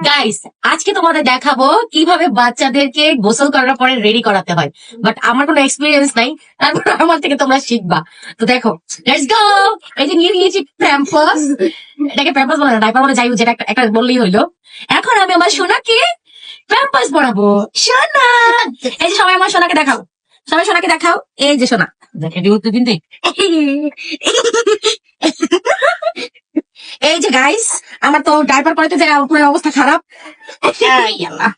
Guys, আজকে তোমাদের দেখাবো কিভাবে বাচ্চাদেরকে গোসল করার পরে রেডি করাতে হয়। বাট আমার কোনো এক্সপিরিয়েন্স নাই, তারপর আমার থেকে তোমরা শিখবা। তো দেখো, লেটস গো। এই যে নিয়ে নিয়েছি প্যাম্পাস, এটাকে প্যাম্পাস বলে না, ডাইপার বলে, যাই হোক, যেটা একটা বললেই হইলো। এখন আমি আমার সোনাকে প্যাম্পাস পরাবো। সোনা, এই যে সবাই আমার সোনাকে দেখাও, সবাই সোনাকে দেখাও। এই যে সোনা, দেখে দিও তো কিন্তু। এই যে গাইস, আমার তো ডাইপার পরাতে যায় পুরো অবস্থা খারাপ। এই আল্লাহ,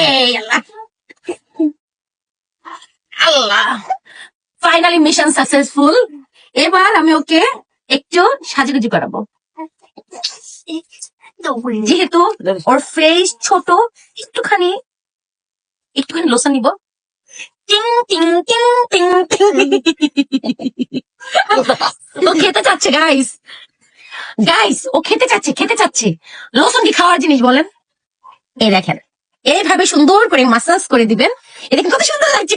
এই আল্লাহ, আল্লাহ, ফাইনালি মিশন সাকসেসফুল। এবার আমি ওকে একটু সাজুগুজু করাবো, যেহেতু ওর ফেস ছোট। একটুখানি একটুখানি লোশন নিব। টিং টিং টিং টিং টিং। ও খেতে চাচ্ছে গাইস, গাইস ও খেতে চাচ্ছে। লোশন কি খাওয়ার জিনিস বলেন? এই দেখেন, এইভাবে সুন্দর করে মাসাজ করে দিবেন। এ দেখেন কত সুন্দর লাগছে।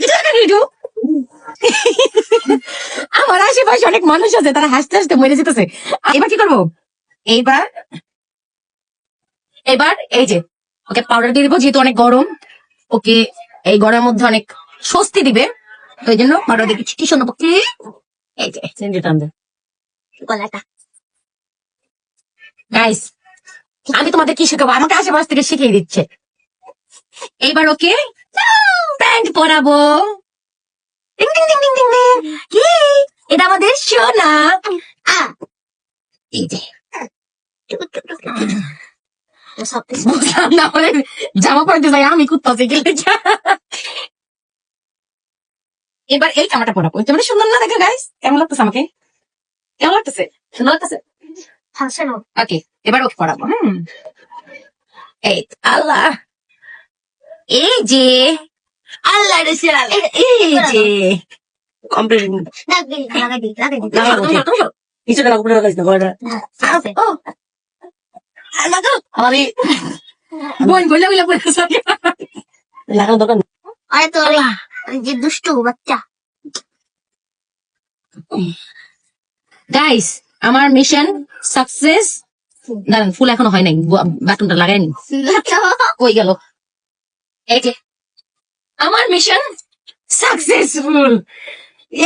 আমার আশেপাশে অনেক মানুষ আছে, তারা হাসতে হাসতে মরে যেতেছে। এবার কি করবো? এবার এই যে ওকে পাউডার দিয়ে দিবো, যেহেতু অনেক গরম, ওকে এই গরমের মধ্যে অনেক স্বস্তি দিবে। তো এই জন্য পাউডার দিয়ে কি সুন্দর পক্ষে। এই যে গলাটা। গাইস, আমি তোমাদের কি শেখাবো? আমাকে আশেপাশ থেকে শিখিয়ে দিচ্ছে। এইবার ওকে প্যান্ট পরাবো। এটা আমাদের সোনা। এই যে জামা পড়তে যাই আমি কুত্তাছি গেলে। এবার এই জামাটা পরাবো। এই জামাটা সুন্দর না দেখে গাইস? কেমন লাগতেছে আমাকে? কেমন লাগতেছে? সুন্দর লাগতেছে। ওকে, এবার ওকে পরাবো। এই আল্লাহ, এই যে আল্লাহ, এই যে কমপ্লিট। দুষ্টু বাচ্চা। গাইস, আমার মিশন সাকসেস। দাঁড়ান, ফুল এখনো হয় নাই, বাটনটা লাগাইনি। কই গেল? এই যে আমার মিশন সাকসেসফুল।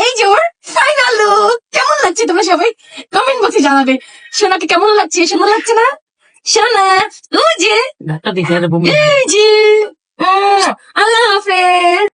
এই যে ওর ফাইনাল লুক। কেমন লাগছে তোমরা সবাই কমেন্ট বক্সে জানাবে। সোনাকে কেমন লাগছে? সুন্দর লাগছে না সোনা? ও যে এই যে আল্লাহ হাফেজ।